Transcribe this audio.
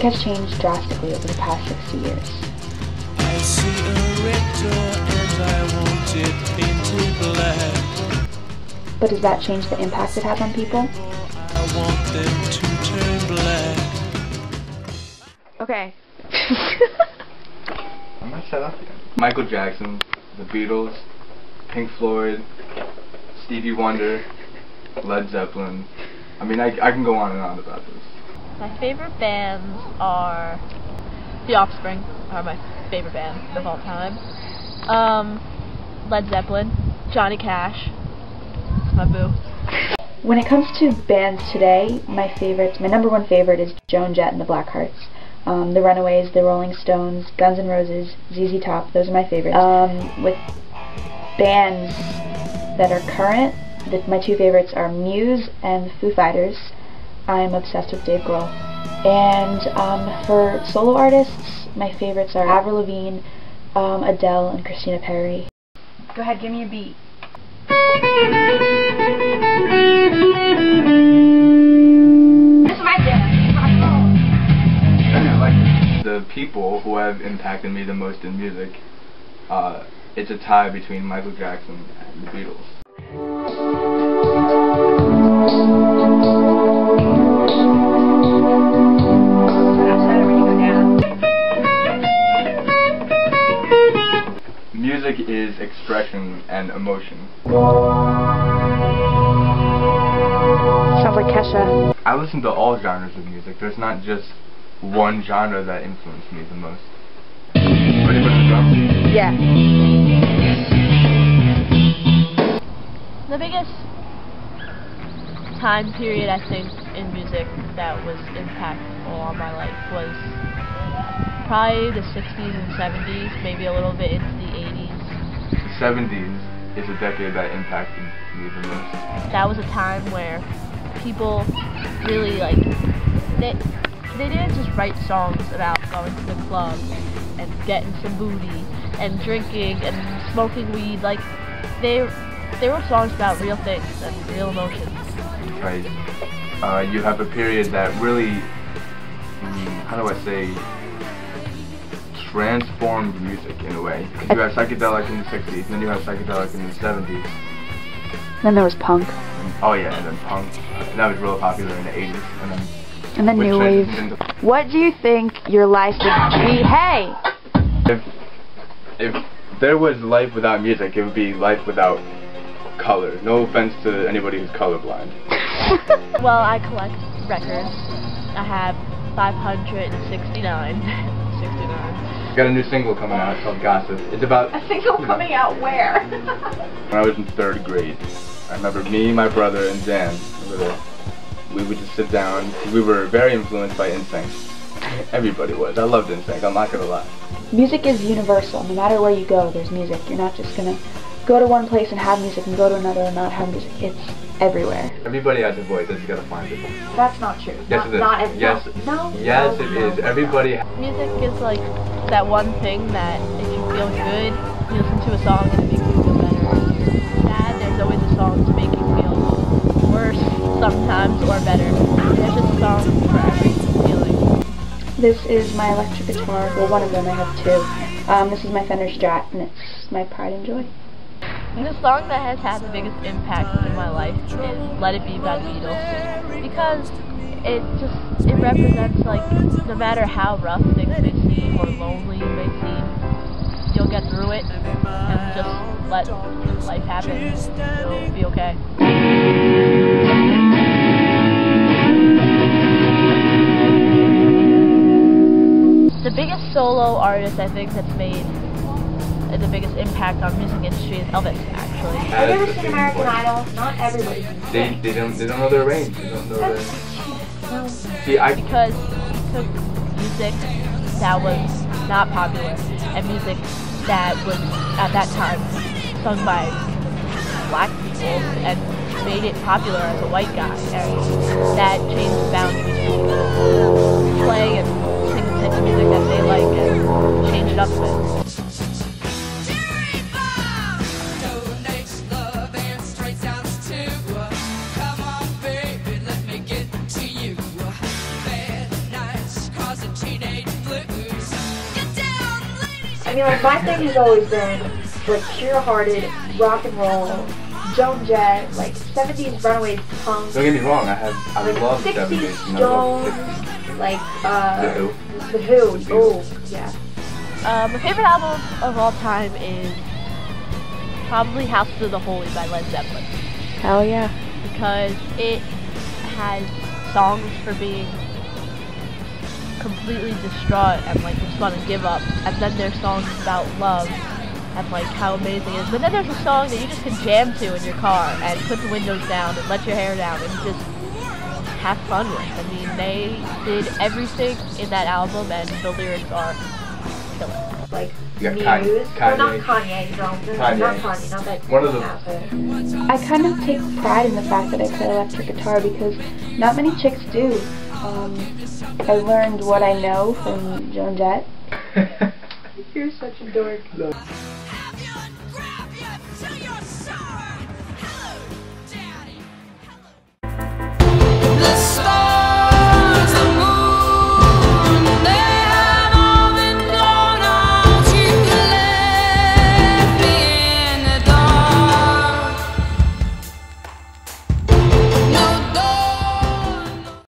has changed drastically over the past 60 years. I see a red door and I want it painted black. But does that change the impact it has on people? I want them to turn black. Okay. I'm gonna shut up again. Michael Jackson, the Beatles, Pink Floyd, Stevie Wonder, Led Zeppelin. I mean, I can go on and on about this. My favorite bands are The Offspring, are my favorite band of all time. Led Zeppelin, Johnny Cash, my boo. When it comes to bands today, my number one favorite is Joan Jett and the Blackhearts. The Runaways, the Rolling Stones, Guns N' Roses, ZZ Top, those are my favorites. With bands that are current, my two favorites are Muse and Foo Fighters. I'm obsessed with Dave Grohl. And for solo artists, my favorites are Avril Lavigne, Adele, and Christina Perri. Go ahead, give me a beat. This is my jam. Like the people who have impacted me the most in music, it's a tie between Michael Jackson and the Beatles. Music is expression and emotion. Sounds like Kesha. I listen to all genres of music. There's not just one genre that influenced me the most. Ready for the drums? Yeah. The biggest time period I think in music that was impactful on my life was probably the 60s and 70s, maybe a little bit into the 80s. The 70s is a decade that impacted me the most. That was a time where people really they didn't just write songs about going to the club and getting some booty and drinking and smoking weed. Like they wrote songs about real things and real emotions. Right. You have a period that really, how do I say, transformed music in a way. You have psychedelic in the 60s, then you have psychedelic in the 70s. Then there was punk. Oh yeah, and then punk. That was real popular in the 80s. And then new wave. What do you think your life would be? Hey! If there was life without music, it would be life without color. No offense to anybody who's colorblind. Well, I collect records. I have 569. 69. Got a new single coming out called Gossip. It's about A single coming out where? when I was in 3rd grade. I remember me, my brother, and Dan. We would just sit down. We were very influenced by NSYNC. Everybody was. I loved NSYNC, I'm not gonna lie. Music is universal. No matter where you go, there's music. You're not just gonna go to one place and have music and go to another and not have music. It's everywhere. Everybody has a voice, they just gotta find it. That's not true. Yes, it is. Yes, No. yes, it is. Everybody. Music is like that one thing that if you feel good, you listen to a song and it makes you feel better. Sad, there's always a song to make you feel worse sometimes or better. There's just a song for every feeling. This is my electric guitar. Well, one of them. I have two. This is my Fender Strat, and it's my pride and joy. The song that has had the biggest impact in my life is Let It Be by the Beatles, because it represents, like, no matter how rough things may seem or lonely you may seem, you'll get through it and just let life happen. It'll be okay. The biggest solo artist I think that's made the biggest impact on music industry is Elvis, actually. Have you ever seen American Idol? Not everybody. They don't know their range. They don't know their. No. See, because he took music that was not popular and music that was at that time sung by black people and made it popular as a white guy, and that changed the boundaries for people to play and sing the type of music that they like and change it up a bit. I mean, like, my thing has always been, like, pure-hearted rock and roll, Joan Jett, like, 70s Runaways punk. Don't get me wrong, I like, love 60s 70s. Stones, like, The Who. The Who. Oh, yeah. My favorite album of all time is probably House of the Holy by Led Zeppelin. Hell yeah. Because it has songs for being completely distraught and like just want to give up, and then there's songs about love and like how amazing it is, but then there's a song that you just can jam to in your car and put the windows down and let your hair down and just have fun with. I mean, they did everything in that album and the lyrics are killer. Like, You Muse, got or not Kanye. Kanye, no, Kanye. not Kanye, not that. One of the- I kind of take pride in the fact that I play electric guitar because not many chicks do. I learned what I know from Joan Jett. You're such a dork.